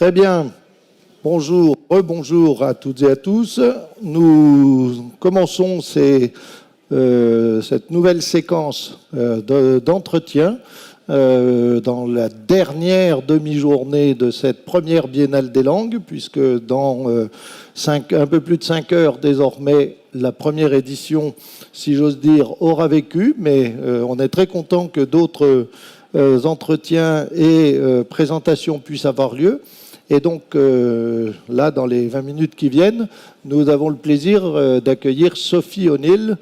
Très bien. Bonjour, rebonjour à toutes et à tous. Nous commençons cette nouvelle séquence d'entretien dans la dernière demi-journée de cette première Biennale des langues, puisque dans un peu plus de 5 heures désormais, la première édition, si j'ose dire, aura vécu, mais on est très content que d'autres entretiens et présentations puissent avoir lieu. Et donc, là, dans les 20 minutes qui viennent, nous avons le plaisir d'accueillir Sophie O'Neill,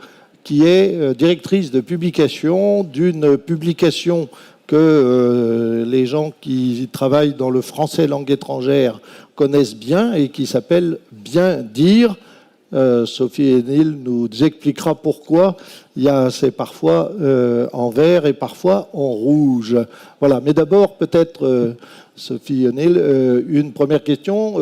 qui est directrice de publication d'une publication que les gens qui travaillent dans le français langue étrangère connaissent bien et qui s'appelle Bien dire. Sophie O'Neill nous expliquera pourquoi c'est parfois en vert et parfois en rouge. Voilà, mais d'abord peut-être... Sophie O'Neill, une première question.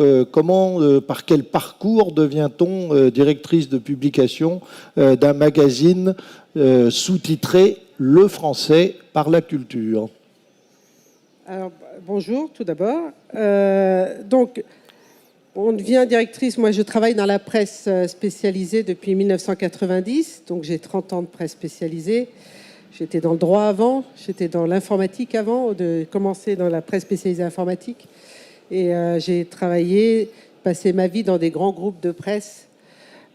Par quel parcours devient-on directrice de publication d'un magazine sous-titré « Le français par la culture » ? Alors, bonjour tout d'abord. Donc, on devient directrice. Moi, je travaille dans la presse spécialisée depuis 1990. Donc, j'ai 30 ans de presse spécialisée. J'étais dans le droit avant, j'étais dans l'informatique avant, de commencer dans la presse spécialisée informatique. Et j'ai passé ma vie dans des grands groupes de presse,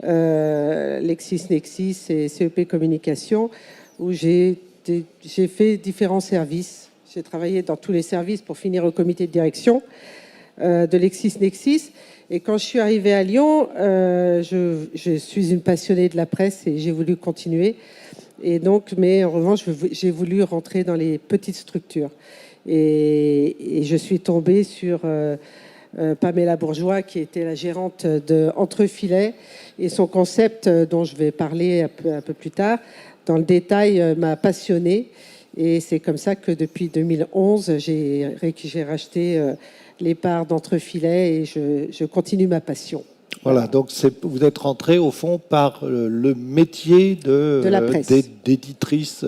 LexisNexis et CEP Communication, où j'ai fait différents services. J'ai travaillé dans tous les services pour finir au comité de direction de LexisNexis. Et quand je suis arrivée à Lyon, je suis une passionnée de la presse et j'ai voulu continuer. Et donc, mais en revanche, j'ai voulu rentrer dans les petites structures. Et je suis tombée sur Pamela Bourgeois, qui était la gérante de Entrefilets, et son concept, dont je vais parler un peu plus tard, dans le détail, m'a passionnée. Et c'est comme ça que depuis 2011, j'ai racheté les parts d'Entrefilets et je continue ma passion. Voilà, donc vous êtes rentré au fond par le métier de la presse, d'éditrice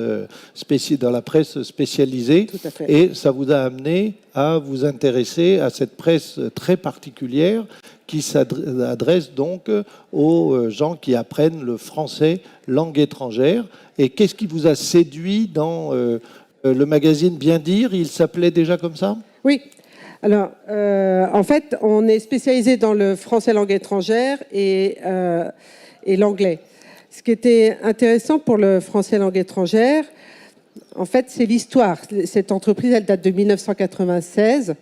dans la presse spécialisée. Tout à fait. Et ça vous a amené à vous intéresser à cette presse très particulière qui s'adresse donc aux gens qui apprennent le français langue étrangère. Et qu'est-ce qui vous a séduit dans le magazine Bien dire ? Il s'appelait déjà comme ça ? Oui. Alors, en fait, on est spécialisé dans le français langue étrangère et l'anglais. Ce qui était intéressant pour le français langue étrangère, en fait, c'est l'histoire. Cette entreprise, elle date de 1996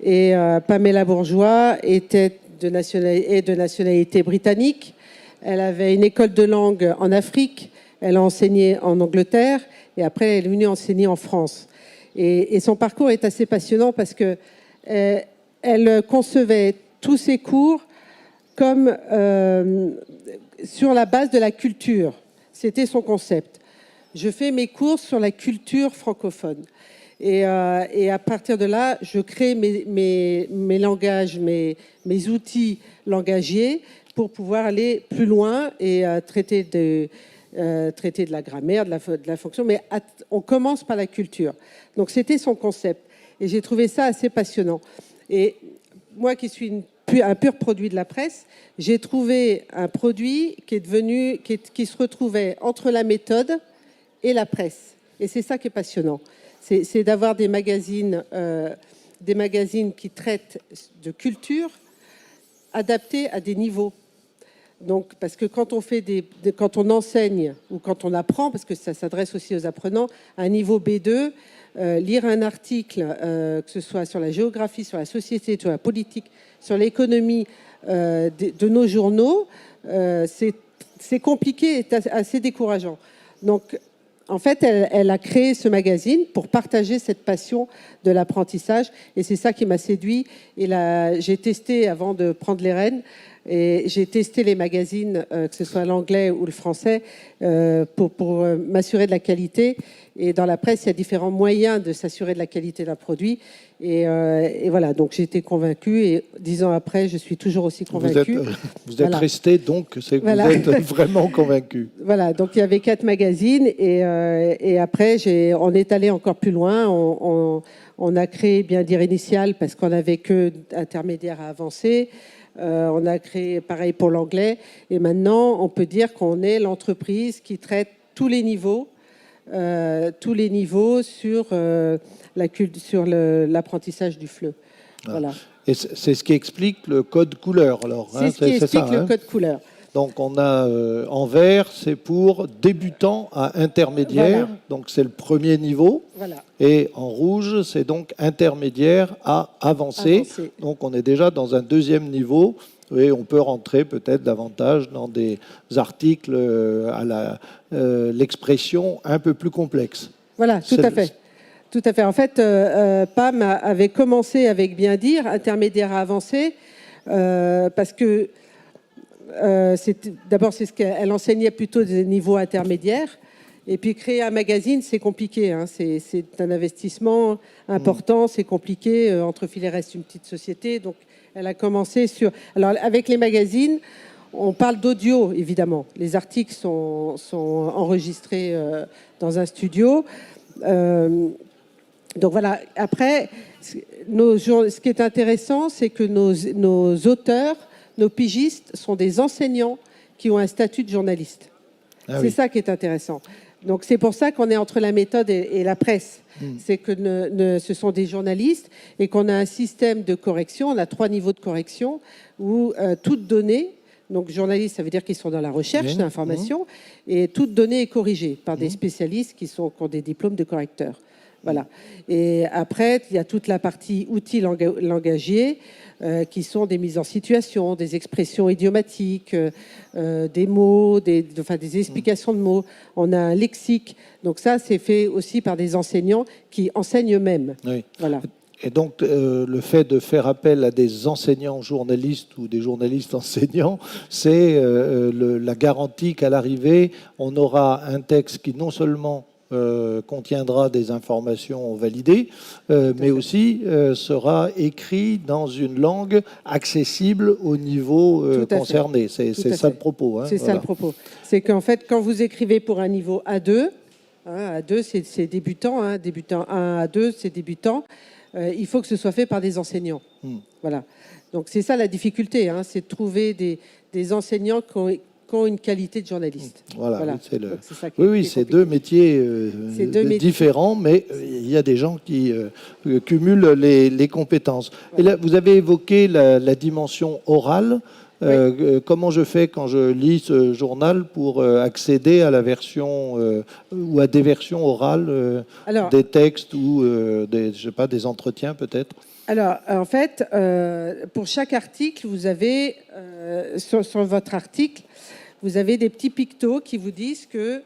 et Pamela Bourgeois était de nationalité britannique. Elle avait une école de langue en Afrique. Elle a enseigné en Angleterre et après, elle est venue enseigner en France. Et son parcours est assez passionnant parce que elle concevait tous ses cours comme sur la base de la culture. C'était son concept. Je fais mes cours sur la culture francophone. Et à partir de là, je crée mes langages, mes outils langagiers pour pouvoir aller plus loin et traiter de la grammaire, de la fonction. Mais on commence par la culture. Donc c'était son concept. Et j'ai trouvé ça assez passionnant. Et moi qui suis un pur produit de la presse, j'ai trouvé un produit qui se retrouvait entre la méthode et la presse. Et c'est ça qui est passionnant. C'est d'avoir des magazines qui traitent de culture adaptés à des niveaux. Donc, parce que quand on enseigne ou quand on apprend, parce que ça s'adresse aussi aux apprenants, à un niveau B2, lire un article, que ce soit sur la géographie, sur la société, sur la politique, sur l'économie de nos journaux, c'est compliqué et assez décourageant. Donc, en fait, elle a créé ce magazine pour partager cette passion de l'apprentissage. Et c'est ça qui m'a séduit. Et là, j'ai testé avant de prendre les rênes. Et j'ai testé les magazines, que ce soit l'anglais ou le français, pour m'assurer de la qualité. Et dans la presse, il y a différents moyens de s'assurer de la qualité d'un produit. Et voilà, donc j'ai été convaincue. Et 10 ans après, je suis toujours aussi convaincue. Vous êtes resté, donc c'est que voilà. Vous êtes vraiment convaincue. Voilà, donc il y avait 4 magazines. Et après, on est allé encore plus loin. On a créé Bien dire initial parce qu'on n'avait que intermédiaire à avancer. On a créé pareil pour l'anglais. Et maintenant, on peut dire qu'on est l'entreprise qui traite tous les niveaux sur l'apprentissage du FLE. Voilà. Et c'est ce qui explique le code couleur, alors. C'est ce qui explique le code couleur. Donc, on a en vert, c'est pour débutant à intermédiaire. Voilà. Donc, c'est le premier niveau. Voilà. Et en rouge, c'est donc intermédiaire à avancé. Donc, on est déjà dans un deuxième niveau. Et on peut rentrer peut-être davantage dans des articles à l'expression un peu plus complexe. Voilà, tout à fait. Tout à fait. En fait, Pam avait commencé avec Bien dire, intermédiaire à avancé, parce que d'abord, c'est ce qu'elle enseignait plutôt des niveaux intermédiaires. Et puis, créer un magazine, c'est compliqué. Hein. C'est un investissement important, c'est compliqué. Entrefilet reste une petite société. Donc, elle a commencé sur... Alors, avec les magazines, on parle d'audio, évidemment. Les articles sont enregistrés dans un studio. Donc, voilà. Après, ce qui est intéressant, c'est que nos auteurs, nos pigistes sont des enseignants qui ont un statut de journaliste. C'est ça qui est intéressant. Donc c'est pour ça qu'on est entre la méthode et la presse. C'est que ce sont des journalistes et qu'on a un système de correction. On a 3 niveaux de correction où toute donnée, donc journaliste, ça veut dire qu'ils sont dans la recherche d'informations, et toute donnée est corrigée par des spécialistes qui ont des diplômes de correcteurs. Voilà. Et après, il y a toute la partie outils langagiers qui sont des mises en situation, des expressions idiomatiques, des mots, des explications de mots. On a un lexique. Donc ça, c'est fait aussi par des enseignants qui enseignent eux-mêmes. Oui. Voilà. Et donc, le fait de faire appel à des enseignants journalistes ou des journalistes enseignants, c'est la garantie qu'à l'arrivée, on aura un texte qui non seulement contiendra des informations validées, mais aussi sera écrit dans une langue accessible au niveau concerné. C'est ça le propos. Hein, c'est ça le propos. C'est qu'en fait, quand vous écrivez pour un niveau A2, A2 c'est débutant, hein, débutant 1 A2 c'est débutant, il faut que ce soit fait par des enseignants. Voilà. Donc c'est ça la difficulté, hein, c'est de trouver des enseignants qui ont une qualité de journaliste. Voilà. C'est deux métiers différents, mais il y a des gens qui cumulent les compétences. Voilà. Et là, vous avez évoqué la dimension orale. Comment je fais quand je lis ce journal pour accéder à la version ou à des versions orales des textes ou des entretiens peut-être? Alors, en fait, pour chaque article, vous avez, sur votre article, vous avez des petits pictos qui vous disent que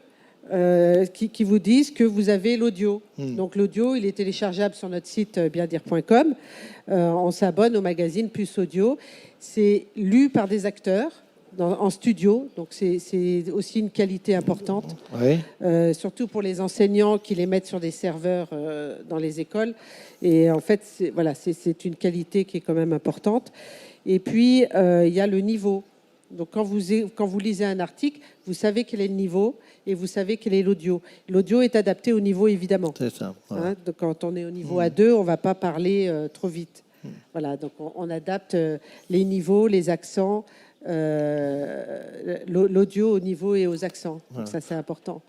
vous avez l'audio. Donc l'audio, il est téléchargeable sur notre site biendire.com. On s'abonne au magazine Plus Audio. C'est lu par des acteurs en studio, donc c'est aussi une qualité importante. Surtout pour les enseignants qui les mettent sur des serveurs dans les écoles. Et en fait, c'est une qualité qui est quand même importante. Et puis, il y a le niveau. Donc, quand vous lisez un article, vous savez quel est le niveau et vous savez quel est l'audio. L'audio est adapté au niveau, évidemment. C'est ça. Voilà. Hein, donc quand on est au niveau A2, on ne va pas parler trop vite. Voilà, donc on adapte les niveaux, les accents, l'audio au niveau et aux accents. Donc ça, c'est important.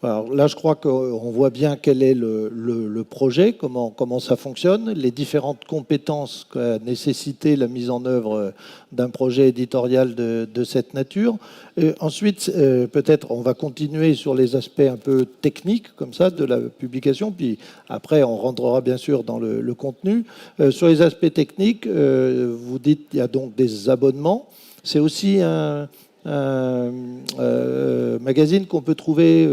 Alors là, je crois qu'on voit bien quel est le projet, comment ça fonctionne, les différentes compétences qu'a nécessité la mise en œuvre d'un projet éditorial de cette nature. Et ensuite, peut-être, on va continuer sur les aspects un peu techniques, comme ça, de la publication, puis après, on rentrera bien sûr dans le contenu. Sur les aspects techniques, vous dites qu'il y a donc des abonnements. C'est aussi un magazine qu'on peut trouver,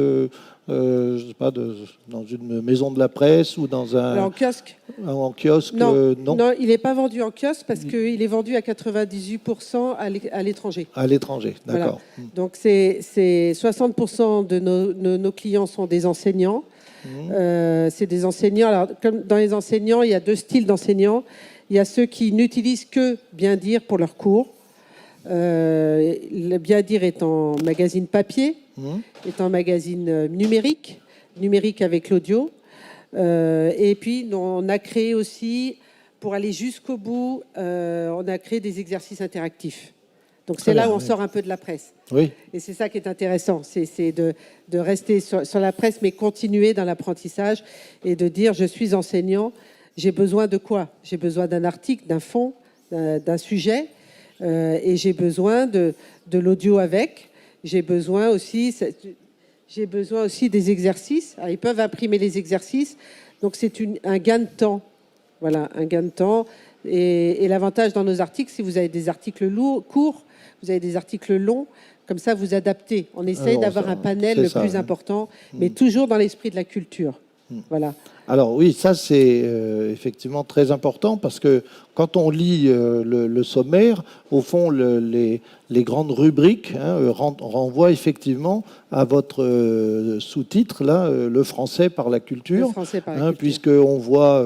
je sais pas, dans une maison de la presse ou dans un... Alors, en kiosque. En kiosque, non, il n'est pas vendu en kiosque parce qu'il est vendu à 98% à l'étranger. À l'étranger, d'accord. Voilà. Donc, c'est 60% de nos clients sont des enseignants. C'est des enseignants. Alors, comme dans les enseignants, il y a 2 styles d'enseignants. Il y a ceux qui n'utilisent que Bien dire pour leurs cours. Le Bien dire est en magazine papier, est en magazine numérique avec l'audio. Et puis, on a créé aussi, pour aller jusqu'au bout, on a créé des exercices interactifs. Donc, c'est là où on sort un peu de la presse. Oui. Et c'est ça qui est intéressant, c'est de rester sur la presse, mais continuer dans l'apprentissage et de dire, je suis enseignant, j'ai besoin de quoi? J'ai besoin d'un article, d'un fond, d'un sujet, et j'ai besoin de l'audio avec. J'ai besoin aussi des exercices. Alors, ils peuvent imprimer les exercices, donc c'est un gain de temps. Voilà, un gain de temps. Et l'avantage dans nos articles, si vous avez des articles courts, vous avez des articles longs, comme ça vous adaptez. On essaye d'avoir un panel le plus important, mais toujours dans l'esprit de la culture. Voilà. Alors oui, ça c'est effectivement très important parce que quand on lit le sommaire, au fond les grandes rubriques renvoient effectivement à votre sous-titre là, le français par la culture, puisqu'on voit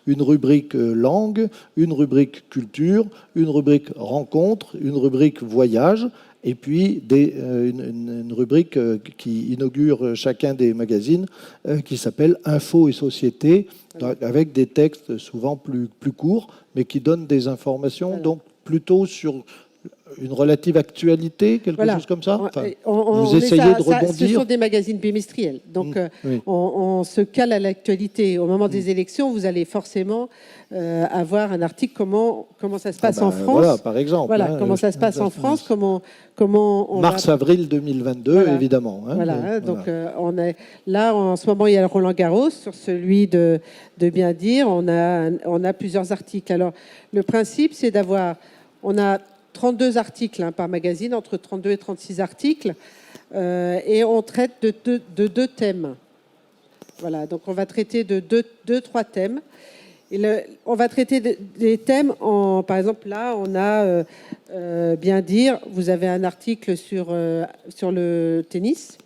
une rubrique langue, une rubrique culture, une rubrique rencontre, une rubrique voyage. Et puis une rubrique qui inaugure chacun des magazines qui s'appelle Info et Société, avec des textes souvent plus courts, mais qui donnent des informations donc plutôt sur une relative actualité, quelque chose comme ça. Enfin, vous essayez de rebondir. Ce sont des magazines bimestriels, donc on se cale à l'actualité. Au moment des élections, vous allez forcément avoir un article comment ça se passe en France. Voilà, par exemple. Voilà, comment ça se passe en France, comment on mars-avril 2022, voilà. Évidemment. Voilà, donc on est là en ce moment. Il y a le Roland Garros sur celui de bien dire. On a plusieurs articles. Alors le principe, c'est on a 32 articles par magazine, entre 32 et 36 articles, et on traite de deux thèmes. Voilà, donc on va traiter de trois thèmes. On va traiter des thèmes, par exemple là, on a bien dire, vous avez un article sur le tennis,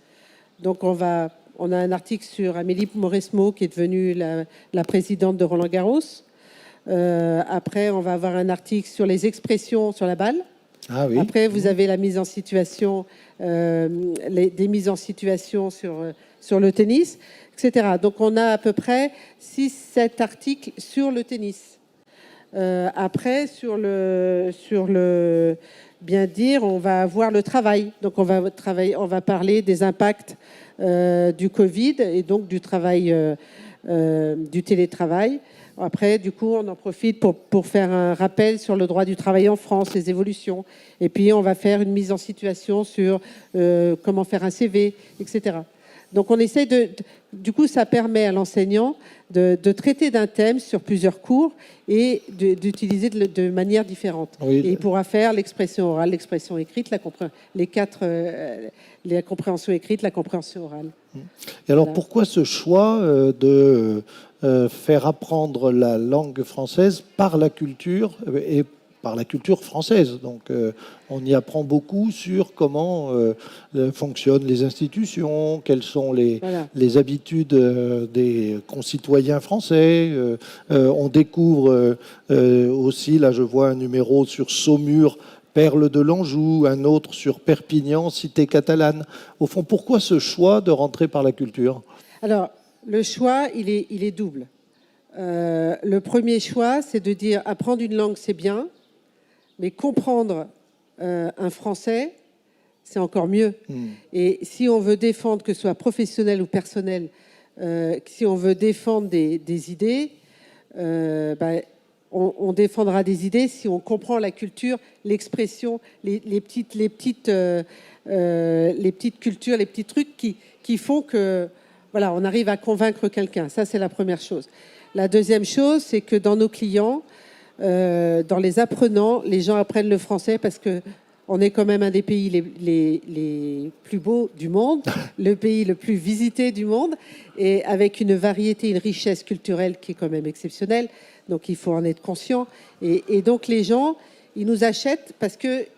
donc on a un article sur Amélie Mauresmo qui est devenue la présidente de Roland Garros. Après, on va avoir un article sur les expressions sur la balle. Ah oui. Après, vous avez la mise en situation, des mises en situation sur le tennis, etc. Donc, on a à peu près 6-7 articles sur le tennis. Après, sur le bien dire, on va avoir le travail. Donc, on va parler des impacts du Covid et donc du travail, du télétravail. Après, du coup, on en profite pour faire un rappel sur le droit du travail en France, les évolutions. Et puis, on va faire une mise en situation sur comment faire un CV, etc. Donc, on essaie du coup, ça permet à l'enseignant de traiter d'un thème sur plusieurs cours et d'utiliser de manière différente. Oui. Et il pourra faire l'expression orale, l'expression écrite, la compréhension écrite, la compréhension orale. Et alors, pourquoi ce choix de faire apprendre la langue française par la culture et par la culture française? Donc, on y apprend beaucoup sur comment fonctionnent les institutions, quelles sont les habitudes des concitoyens français. On découvre aussi, là je vois un numéro sur Saumur, Perle de l'Anjou, un autre sur Perpignan, cité catalane. Au fond, pourquoi ce choix de rentrer par la culture? Alors, le choix, il est double. Le premier choix, c'est de dire apprendre une langue, c'est bien, mais comprendre un français, c'est encore mieux. Et si on veut défendre, que ce soit professionnel ou personnel, si on veut défendre des idées, on défendra des idées si on comprend la culture, l'expression, les petites cultures, les petits trucs qui font que voilà, on arrive à convaincre quelqu'un. Ça, c'est la première chose. La deuxième chose, c'est que dans nos clients, dans les apprenants, les gens apprennent le français parce qu'on est quand même un des pays les plus beaux du monde, le pays le plus visité du monde, et avec une variété, une richesse culturelle qui est quand même exceptionnelle. Donc, il faut en être conscient. Et donc, les gens, ils nous achètent parce qu'ils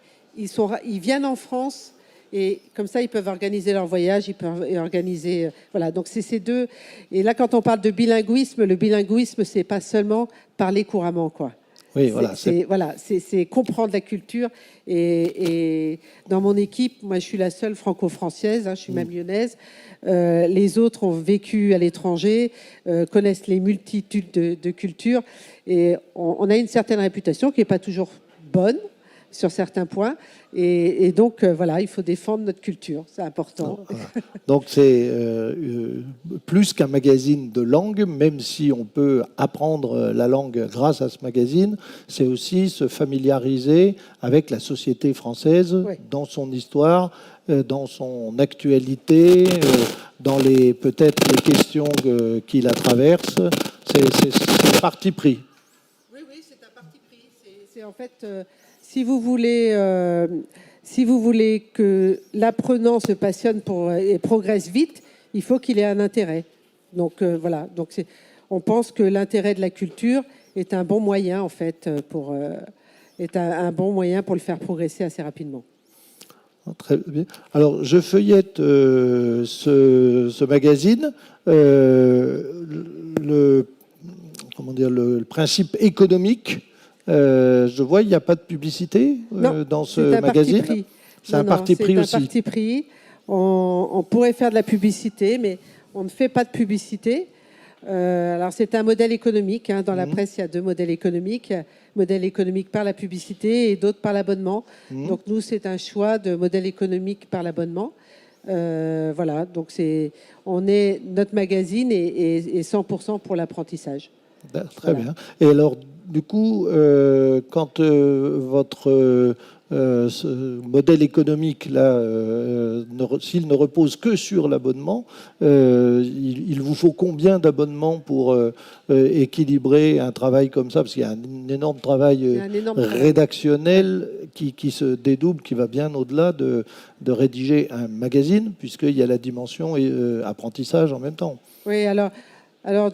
viennent en France et comme ça, ils peuvent organiser leur voyage, ils peuvent organiser... Voilà, donc c'est ces deux. Et là, quand on parle de bilinguisme, le bilinguisme, c'est pas seulement parler couramment, quoi. Oui, voilà. C'est comprendre la culture. Et dans mon équipe, moi, je suis la seule franco-française, je suis même lyonnaise. Les autres ont vécu à l'étranger, connaissent les multitudes de cultures. Et on a une certaine réputation qui n'est pas toujours bonne sur certains points. Et donc, voilà, il faut défendre notre culture. C'est important. Voilà. Donc, c'est plus qu'un magazine de langue, même si on peut apprendre la langue grâce à ce magazine, c'est aussi se familiariser avec la société française, Oui. dans son histoire, dans son actualité, dans peut-être les questions qui la traversent. C'est un parti pris. Oui, c'est un parti pris. C'est en fait, si vous voulez que l'apprenant se passionne et progresse vite, il faut qu'il ait un intérêt. Donc voilà. Donc on pense que l'intérêt de la culture est un bon moyen en fait est un bon moyen pour le faire progresser assez rapidement. Très bien. Alors, je feuillette ce magazine. Le principe économique, je vois, il n'y a pas de publicité dans ce magazine. C'est un parti pris aussi. C'est un parti pris. On pourrait faire de la publicité, mais on ne fait pas de publicité. Alors, c'est un modèle économique. Dans la presse, il y a deux modèles économiques. Modèle économique par la publicité et d'autres par l'abonnement. Donc, nous, c'est un choix de modèle économique par l'abonnement. Voilà, donc notre magazine est 100% pour l'apprentissage. Très bien. Et alors, du coup, quand votre ce modèle économique, là, s'il ne repose que sur l'abonnement, il vous faut combien d'abonnements pour équilibrer un travail comme ça? Parce qu'il y a un énorme travail rédactionnel qui se dédouble, qui va bien au-delà de rédiger un magazine, puisqu'il y a la dimension apprentissage en même temps. Oui, alors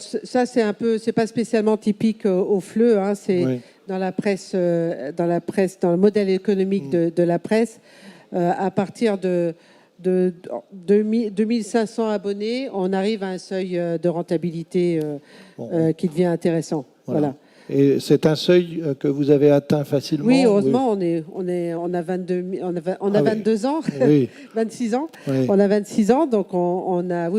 ça, c'est pas spécialement typique au FLE, c'est oui. Dans la presse, dans le modèle économique de la presse, à partir de 2500 abonnés, on arrive à un seuil de rentabilité qui devient intéressant. Voilà. Et c'est un seuil que vous avez atteint facilement? Oui, heureusement, oui. on a 22 ans, oui. 26 ans. Oui. On a 26 ans, donc on a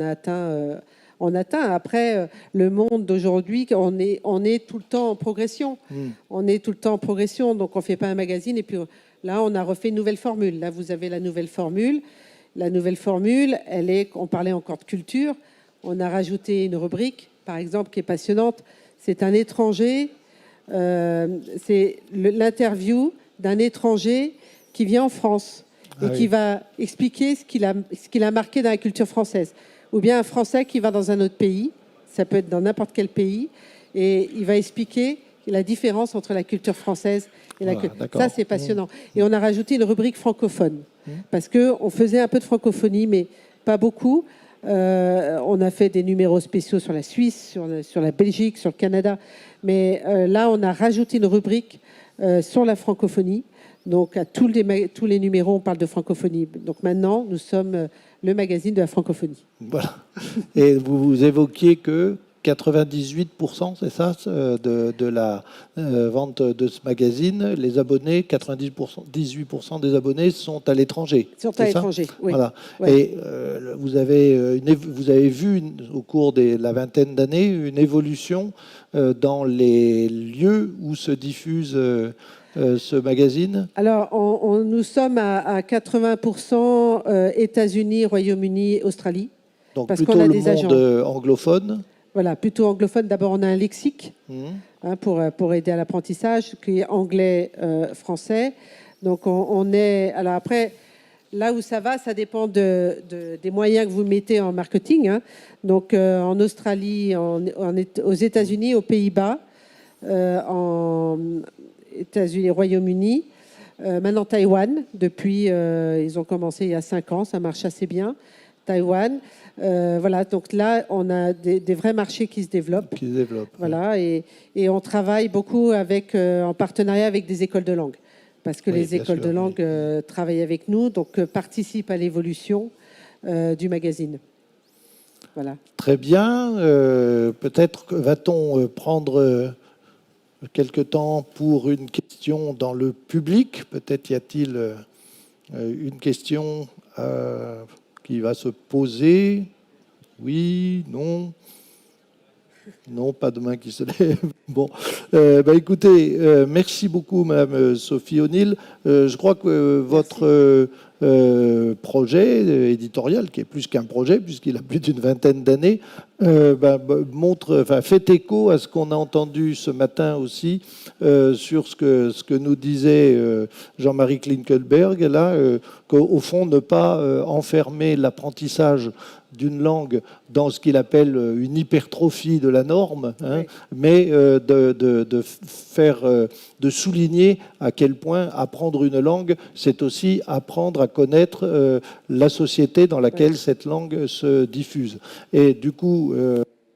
atteint. On atteint. Après, le monde d'aujourd'hui, on est tout le temps en progression. On est tout le temps en progression, donc on ne fait pas un magazine. Et puis là, on a refait une nouvelle formule. Là, vous avez la nouvelle formule. La nouvelle formule, on parlait encore de culture. On a rajouté une rubrique, par exemple, qui est passionnante. C'est un étranger. C'est l'interview d'un étranger qui vient en France et qui va expliquer ce qu'il a marqué dans la culture française. Ou bien un Français qui va dans un autre pays, ça peut être dans n'importe quel pays, et il va expliquer la différence entre la culture française et la culture. Ça, c'est passionnant. Et on a rajouté une rubrique francophone, parce qu'on faisait un peu de francophonie, mais pas beaucoup. On a fait des numéros spéciaux sur la Suisse, sur la Belgique, sur le Canada. Mais là, on a rajouté une rubrique sur la francophonie. Donc, à tous les numéros, on parle de francophonie. Donc, maintenant, nous sommes le magazine de la francophonie. Voilà. Et vous évoquiez que 98%, c'est ça, de la vente de ce magazine, les abonnés, 18% des abonnés sont à l'étranger. Sont à l'étranger, oui. Voilà. Ouais. Et vous avez vu au cours de la vingtaine d'années une évolution dans les lieux où se diffuse ce magazine? Alors, nous sommes à 80% États-Unis, Royaume-Uni, Australie. Donc parce plutôt le monde anglophone. Voilà, plutôt anglophone. D'abord, on a un lexique pour aider à l'apprentissage, qui est anglais-français. Donc, on est... Alors après, là où ça va, ça dépend des moyens que vous mettez en marketing. Donc, en Australie, aux États-Unis, aux Pays-Bas, en États-Unis, Royaume-Uni. Maintenant, Taïwan. Depuis, ils ont commencé il y a 5 ans. Ça marche assez bien. Taïwan. Voilà, donc là, on a des vrais marchés qui se développent. Voilà, et on travaille beaucoup en partenariat avec des écoles de langue. Parce que les écoles de langue travaillent avec nous, donc participent à l'évolution du magazine. Voilà. Très bien. Peut-être va-t-on prendre quelque temps pour une question dans le public. Peut-être y a-t-il une question qui va se poser. Oui, non. Non, pas de main qui se lève. Bon, écoutez, merci beaucoup, Madame Sophie O'Neill. Je crois que votre projet éditorial, qui est plus qu'un projet, puisqu'il a plus d'une vingtaine d'années, fait écho à ce qu'on a entendu ce matin aussi sur ce que nous disait Jean-Marie Klinkenberg, là, qu'au fond, ne pas enfermer l'apprentissage d'une langue dans ce qu'il appelle une hypertrophie de la norme, hein, oui. Mais de souligner à quel point apprendre une langue, c'est aussi apprendre à connaître la société dans laquelle oui. Cette langue se diffuse. Et du coup,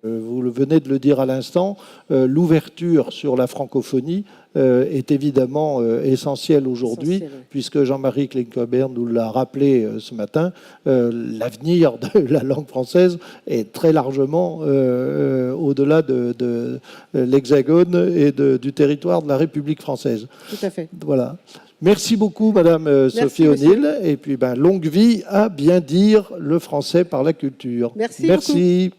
vous venez de le dire à l'instant, l'ouverture sur la francophonie est évidemment essentielle aujourd'hui, puisque Jean-Marie Klinkenberg nous l'a rappelé ce matin, l'avenir de la langue française est très largement au-delà de l'Hexagone et du territoire de la République française. Tout à fait. Voilà. Merci beaucoup, Madame Sophie O'Neill. Et puis, longue vie à bien dire le français par la culture. Merci. Beaucoup.